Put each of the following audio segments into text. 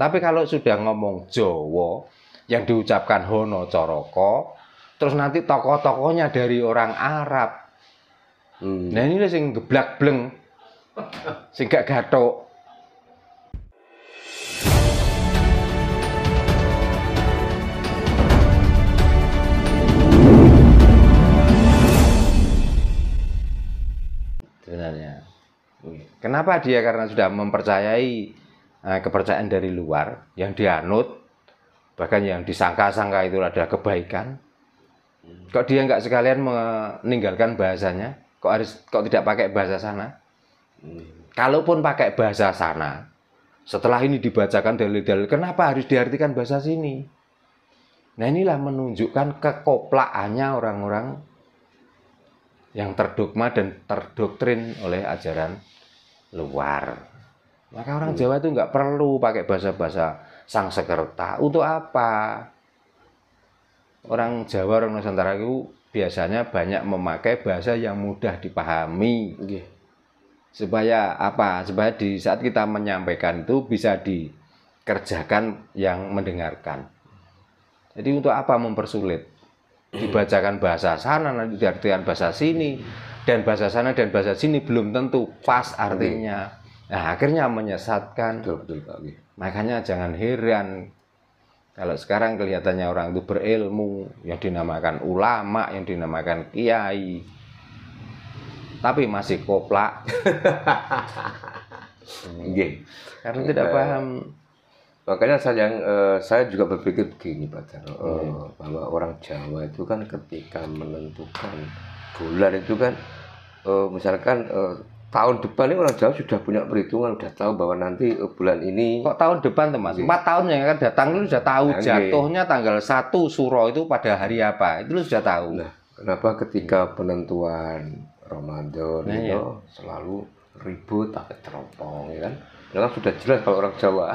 Tapi kalau sudah ngomong Jawa yang diucapkan Hono Coroko, terus nanti tokoh-tokohnya dari orang Arab. Nah ini sing geblak bleng, sing gak gathuk. Sebenarnya. Kenapa dia? Karena sudah mempercayai kepercayaan dari luar yang dianut, bahkan yang disangka-sangka itu adalah kebaikan. Kok dia nggak sekalian meninggalkan bahasanya? Kok tidak pakai bahasa sana? Kalaupun pakai bahasa sana, setelah ini dibacakan dalil-dalil, kenapa harus diartikan bahasa sini? Nah inilah menunjukkan kekoplakannya orang-orang yang terdogma dan terdoktrin oleh ajaran luar. Maka orang Jawa itu nggak perlu pakai bahasa-bahasa Sangsekerta. Untuk apa? Orang Jawa, orang Nusantara itu biasanya banyak memakai bahasa yang mudah dipahami. Supaya apa? Supaya di saat kita menyampaikan itu bisa dikerjakan yang mendengarkan. Jadi untuk apa mempersulit? Dibacakan bahasa sana, nanti diartikan bahasa sini, dan bahasa sana dan bahasa sini belum tentu pas artinya. Nah akhirnya menyesatkan. Betul Pak. Makanya jangan heran kalau sekarang kelihatannya orang itu berilmu, yang dinamakan ulama, yang dinamakan kiai, tapi masih koplak. Karena tidak paham. Makanya saya juga berpikir begini Pak Jarno, bahwa orang Jawa itu kan ketika menentukan bulan itu kan misalkan tahun depan ini orang Jawa sudah punya perhitungan, sudah tahu bahwa nanti bulan ini. Kok tahun depan Mas? 4 tahun yang akan datang itu sudah tahu jatuhnya tanggal 1 Suro itu pada hari apa, itu sudah tahu. Nah, kenapa ketika penentuan Ramadan itu selalu ribut pakai teropong, ya kan? Memang sudah jelas kalau orang Jawa.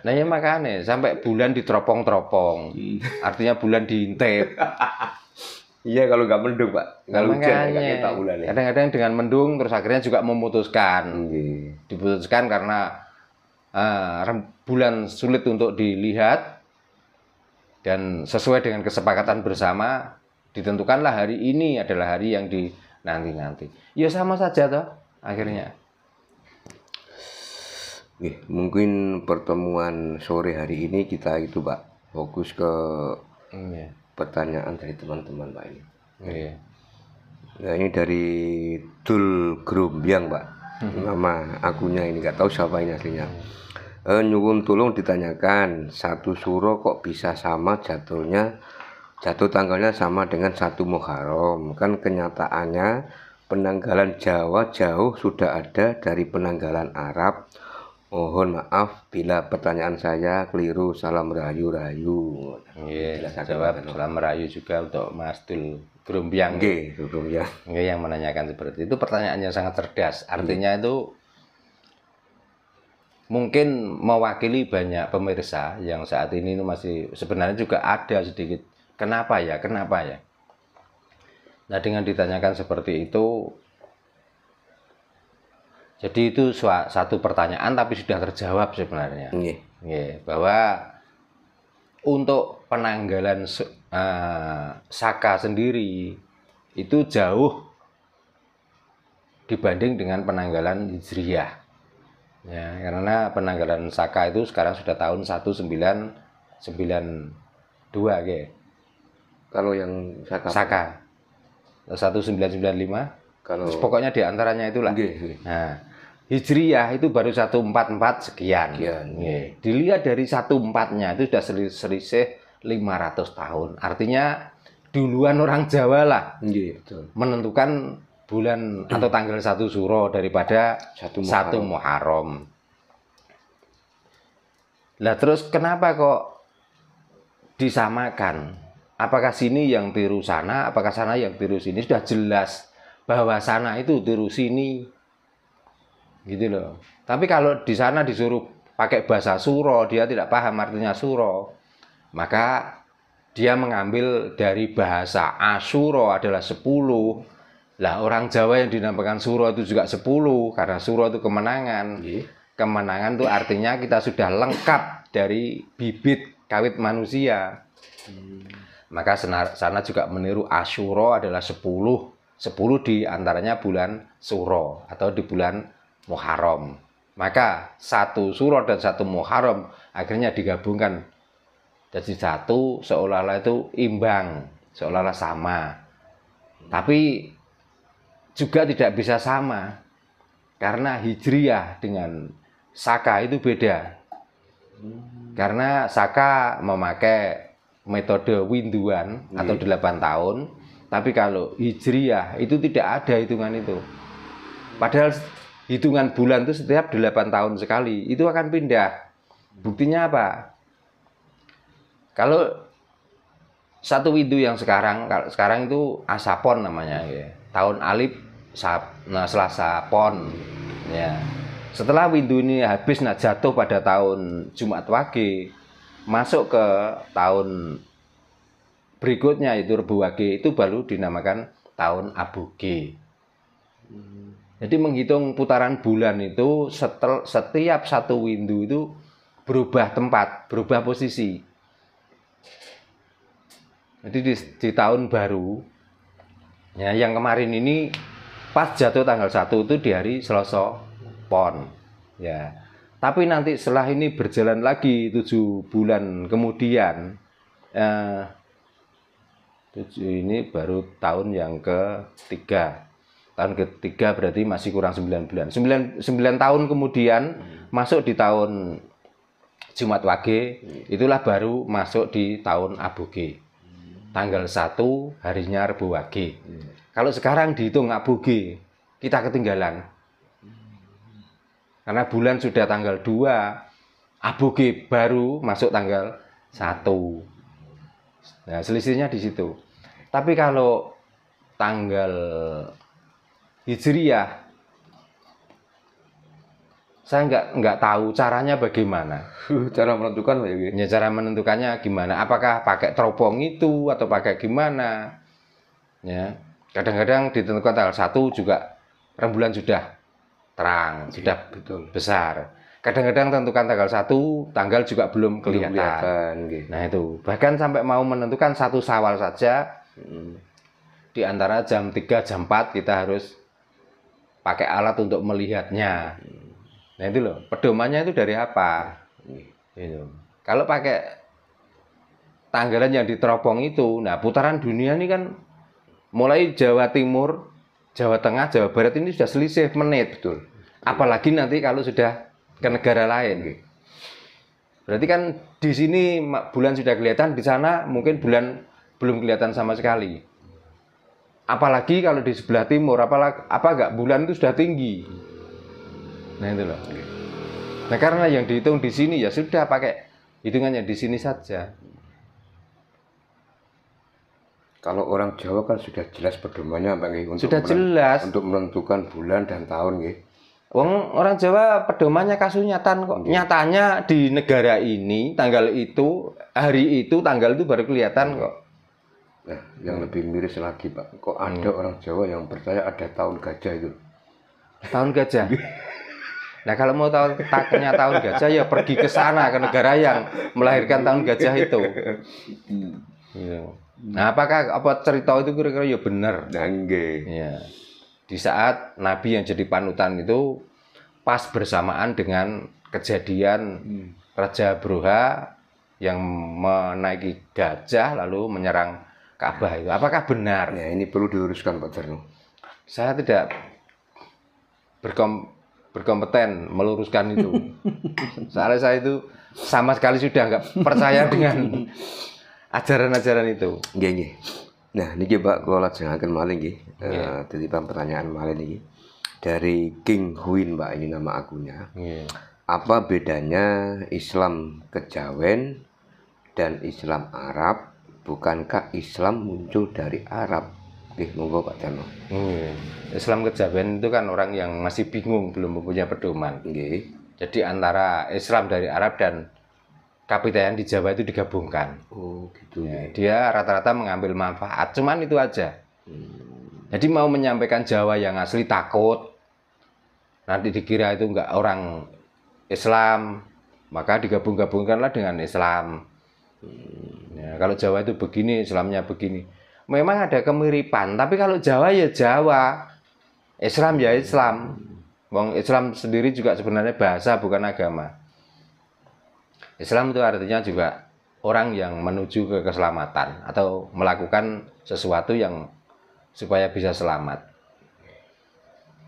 Nah ya makanya sampai bulan diteropong-teropong, artinya bulan diintip. Iya kalau nggak mendung Pak, kalau hujan nggak kita bulannya. Kadang-kadang dengan mendung terus akhirnya juga memutuskan, diputuskan karena bulan sulit untuk dilihat dan sesuai dengan kesepakatan bersama ditentukanlah hari ini adalah hari yang dinanti-nanti. Ya sama saja toh akhirnya. Mungkin pertemuan sore hari ini kita itu Pak fokus ke pertanyaan dari teman-teman Pak ini. Nah ini dari Dul Grombyang Pak, nama akunnya ini nggak tahu siapa ini aslinya. Nyuwun tolong ditanyakan, 1 Suro kok bisa sama jatuh tanggalnya sama dengan 1 Muharram? Kan kenyataannya penanggalan Jawa jauh sudah ada dari penanggalan Arab. Mohon maaf bila pertanyaan saya keliru. Salam rayu-rayu. Jawab salam rayu juga untuk Mas Dul Grombyang. Yang menanyakan seperti itu. Pertanyaannya sangat cerdas. Artinya itu mungkin mewakili banyak pemirsa yang saat ini masih sebenarnya juga ada sedikit. Kenapa ya? Nah dengan ditanyakan seperti itu, jadi itu satu pertanyaan tapi sudah terjawab sebenarnya. Bahwa untuk penanggalan Saka sendiri itu jauh dibanding dengan penanggalan Hijriyah. Ya, karena penanggalan Saka itu sekarang sudah tahun 1992 Kalau yang Saka 1995. Kalau pokoknya diantaranya itulah. Nah Hijriyah itu baru 144 sekian. Dilihat dari 14-nya itu sudah selisih 500 tahun. Artinya duluan orang Jawa lah menentukan bulan atau tanggal 1 Suro daripada 1 Muharram. Lah terus kenapa kok disamakan? Apakah sini yang tiru sana, apakah sana yang tiru sini? Sudah jelas bahwa sana itu tiru sini. Gitu loh. Tapi kalau di sana disuruh pakai bahasa Suro, dia tidak paham artinya Suro. Maka dia mengambil dari bahasa Asuro adalah 10. Lah orang Jawa yang dinamakan Suro itu juga 10 karena Suro itu kemenangan. kemenangan itu artinya kita sudah lengkap dari bibit kawit manusia. Maka sana juga meniru Asyura adalah 10 di antaranya bulan Suro atau di bulan Muharram. Maka 1 Suro dan 1 Muharram akhirnya digabungkan jadi satu, seolah-olah itu imbang, seolah-olah sama. Tapi juga tidak bisa sama karena Hijriyah dengan Saka itu beda. Karena Saka memakai metode winduan atau 8 tahun, tapi kalau Hijriyah itu tidak ada hitungan itu. Padahal hitungan bulan itu setiap 8 tahun sekali, itu akan pindah. Buktinya apa? Kalau satu windu yang sekarang itu Asapon namanya ya. Tahun Alif Selasa Pon ya. Setelah windu ini habis jatuh pada tahun Jumat Wage, masuk ke tahun berikutnya itu Rebu Wage, itu baru dinamakan tahun Aboge. Jadi menghitung putaran bulan itu setiap satu windu itu berubah tempat, berubah posisi. Jadi di tahun baru ya, yang kemarin ini pas jatuh tanggal 1 itu di hari Selasa Pon ya. Tapi nanti setelah ini berjalan lagi 7 bulan kemudian 7 ini baru tahun yang ketiga. Tahun ketiga berarti masih kurang 9 bulan. 9 tahun kemudian masuk di tahun Jumat Wage, itulah baru masuk di tahun Aboge. Tanggal 1 harinya Rebu Wage. Kalau sekarang dihitung Aboge, kita ketinggalan. Karena bulan sudah tanggal 2, Aboge baru masuk tanggal 1. Nah, selisihnya di situ. Tapi kalau tanggal Hijriyah, saya nggak tahu caranya bagaimana. Cara menentukan ya, cara menentukannya gimana? Apakah pakai teropong itu atau pakai gimana? Ya, kadang-kadang ditentukan tanggal 1 juga rembulan sudah terang, sudah betul besar. Kadang-kadang tentukan tanggal 1, tanggal juga belum kelihatan. Gitu. Nah itu, bahkan sampai mau menentukan 1 Syawal saja, di antara jam 3, jam 4 kita harus pakai alat untuk melihatnya. Nah itu loh, pedomannya itu dari apa? Itu. Kalau pakai tanggalan yang diteropong itu, nah putaran dunia ini kan mulai Jawa Timur, Jawa Tengah, Jawa Barat ini sudah selisih menit. Betul. Apalagi nanti kalau sudah ke negara lain. Berarti kan di sini bulan sudah kelihatan, di sana mungkin bulan belum kelihatan sama sekali. Apalagi kalau di sebelah timur, apa bulan itu sudah tinggi. Nah itu loh. Nah karena yang dihitung di sini ya sudah pakai hitungannya di sini saja. Kalau orang Jawa kan sudah jelas pedomannya Pak, sudah jelas untuk menentukan bulan dan tahun nggih. Orang Jawa pedomannya kasunyatan kok. Nyatanya di negara ini tanggal itu, hari itu, tanggal itu baru kelihatan kok. Nah, yang lebih miris lagi Pak, kok ada orang Jawa yang percaya ada tahun gajah itu. Tahun gajah? Nah kalau mau tahu taknya tahun gajah ya pergi ke sana, ke negara yang melahirkan tahun gajah itu. Nah apakah cerita itu kira-kira ya benar? Ya. Di saat Nabi yang jadi panutan itu pas bersamaan dengan kejadian Raja Broha yang menaiki gajah lalu menyerang Ka'bah itu. Apakah benar? Ya ini perlu diluruskan Pak Jarno. Saya tidak berkompeten meluruskan itu. Soalnya saya itu sama sekali sudah nggak percaya dengan ajaran-ajaran itu. Nggih. Nah, niki Pak kula lajengaken malih nggih. Titipan pertanyaan malih niki. Dari King Huin Pak, ini nama akunnya. Apa bedanya Islam Kejawen dan Islam Arab? Bukankah Islam muncul dari Arab? Monggo Pak Jarno. Islam Kejawen itu kan orang yang masih bingung, belum mempunyai pedoman. Jadi antara Islam dari Arab dan kapitayan di Jawa itu digabungkan. Oh gitu ya. Dia rata-rata mengambil manfaat, cuman itu aja. Jadi mau menyampaikan Jawa yang asli takut nanti dikira itu enggak orang Islam, maka digabung-gabungkanlah dengan Islam. Ya, kalau Jawa itu begini, Islamnya begini. Memang ada kemiripan, tapi kalau Jawa ya Jawa, Islam ya Islam. Wong Islam sendiri juga sebenarnya bahasa bukan agama. Islam itu artinya juga orang yang menuju ke keselamatan atau melakukan sesuatu yang supaya bisa selamat.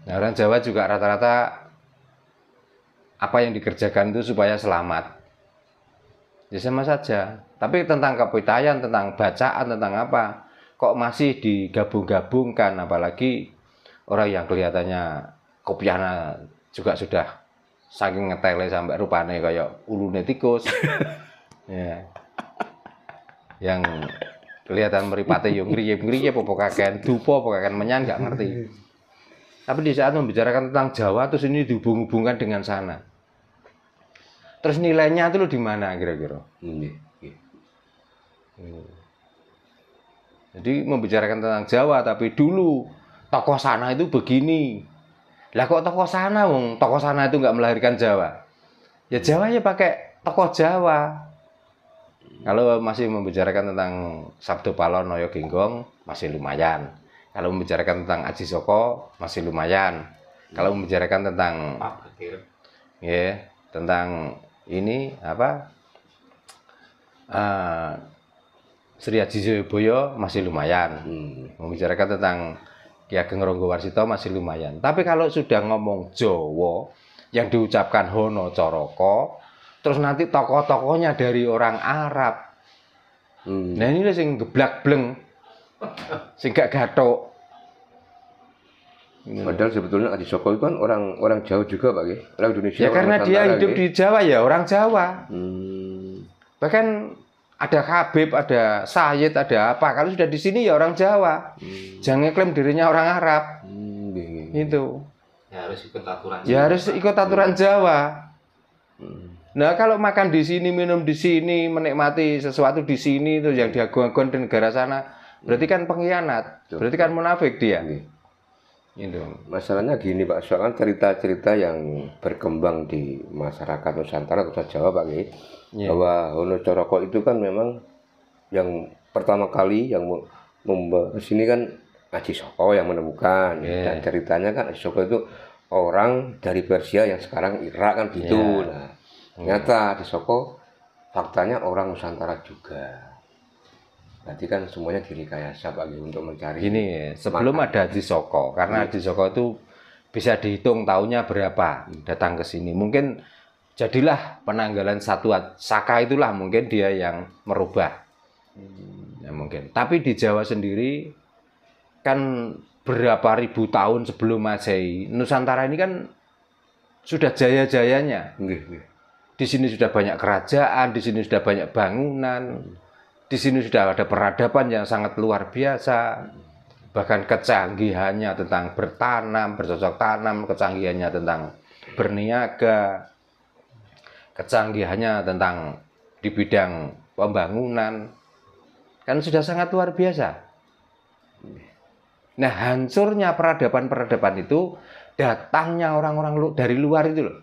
Nah, orang Jawa juga rata-rata apa yang dikerjakan itu supaya selamat. Ya sama saja. Tapi tentang kapitayan, tentang bacaan, tentang apa, kok masih digabung-gabungkan, apalagi orang yang kelihatannya kopiana juga sudah saking ngetele sampai rupane kayak ulune tikus. Ya. Yang kelihatan meripate yo ngriye-ngriye apa kaken dupa apa kaken menyan nggak ngerti. Tapi di saat membicarakan tentang Jawa terus ini dihubung-hubungkan dengan sana. Terus nilainya itu lo di mana kira-kira? Jadi membicarakan tentang Jawa tapi dulu tokoh sana itu begini. Lah kok tokoh sana wong tokoh sana itu nggak melahirkan Jawa. Ya Jawa ya pakai tokoh Jawa. Kalau masih membicarakan tentang Sabdo Palon Noyo Genggong masih lumayan. Kalau membicarakan tentang Aji Soko masih lumayan. Kalau membicarakan tentang ya, tentang ini apa? Sri Aji Joyoboyo masih lumayan. Membicarakan tentang Ki Ageng Ranggawarsita masih lumayan. Tapi kalau sudah ngomong Jawa yang diucapkan Hono Coroko, terus nanti tokoh-tokohnya dari orang Arab. Nah ini sing geblak bleng, sing gak gathuk. Padahal sebetulnya Aji Soko itu kan orang Jawa juga Pak, orang Indonesia. Ya karena dia hidup di Jawa ya orang Jawa. Bahkan ada Habib, ada Sayyid, ada apa. Kalau sudah di sini ya orang Jawa. Jangan klaim dirinya orang Arab. Itu. Ya harus ikut aturan. Ya harus ikut aturan Jawa. Nah kalau makan di sini, minum di sini, menikmati sesuatu di sini itu yang diagung-agung di negara sana, berarti kan pengkhianat. Berarti kan munafik dia. Itu. Masalahnya gini Pak, soalnya cerita-cerita yang berkembang di masyarakat Nusantara khususnya Jawa Pak, bahwa Hono Coroko itu kan memang yang pertama kali yang sini kan Aji Soko yang menemukan, dan ceritanya kan Aji Soko itu orang dari Persia yang sekarang Irak kan gitu. Nah, ternyata Aji Soko faktanya orang Nusantara juga. Berarti kan semuanya direkayasa Pak untuk mencari. Gini, sebelum ada Aji Soko, karena Aji Soko itu bisa dihitung tahunnya berapa datang ke sini. Mungkin jadilah penanggalan satu Saka itulah mungkin dia yang merubah. Ya mungkin. Tapi di Jawa sendiri kan berapa ribu tahun sebelum Masehi, Nusantara ini kan sudah jaya-jayanya. Di sini sudah banyak kerajaan, di sini sudah banyak bangunan. Di sini sudah ada peradaban yang sangat luar biasa. Bahkan kecanggihannya tentang bertanam, bercocok tanam, kecanggihannya tentang berniaga, kecanggihannya tentang di bidang pembangunan. Kan sudah sangat luar biasa. Nah, hancurnya peradaban-peradaban itu datangnya orang-orang dari luar itu loh.